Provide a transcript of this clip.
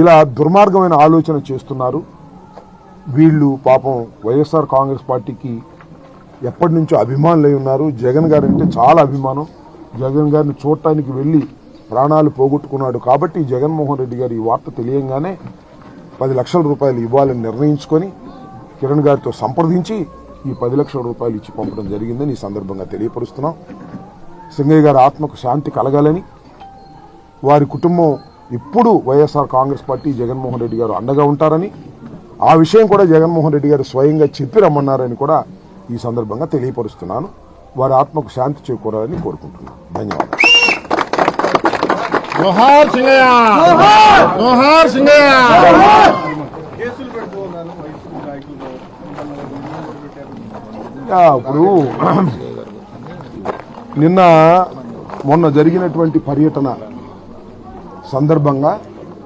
ఇలా దుర్మార్గమైన ఆలోచన చేస్తున్నారు. వీళ్ళు పాపం వైఎస్ఆర్ కాంగ్రెస్ పార్టీకి ఎప్పటి నుంచో అభిమానులై ఉన్నారు. జగన్ గారు అంటే చాలా అభిమానం. జగన్ గారిని చూడటానికి వెళ్ళి ప్రాణాలు పోగొట్టుకున్నాడు. కాబట్టి జగన్మోహన్ రెడ్డి గారు ఈ వార్త తెలియంగానే 10 లక్షల రూపాయలు ఇవ్వాలని నిర్ణయించుకొని కిరణ్ గారితో సంప్రదించి ఈ 10 లక్షల రూపాయలు ఇచ్చి పంపడం జరిగిందని ఈ సందర్భంగా తెలియపరుస్తున్నాం. సింగయ్య గారి ఆత్మకు శాంతి కలగాలని, వారి కుటుంబం ఇప్పుడు వైఎస్ఆర్ కాంగ్రెస్ పార్టీ జగన్మోహన్ రెడ్డి గారు అండగా ఉంటారని, ఆ విషయం కూడా జగన్మోహన్ రెడ్డి గారు స్వయంగా చెప్పి రమ్మన్నారని కూడా ఈ సందర్భంగా తెలియపరుస్తున్నాను. వారి ఆత్మకు శాంతి చేకూరాలని కోరుకుంటున్నాను. ధన్యవాదాలు. జోహార్ సింగయ్య, జోహార్ సింగయ్య. ఇప్పుడు మొన్న జరిగినటువంటి పర్యటన సందర్భంగా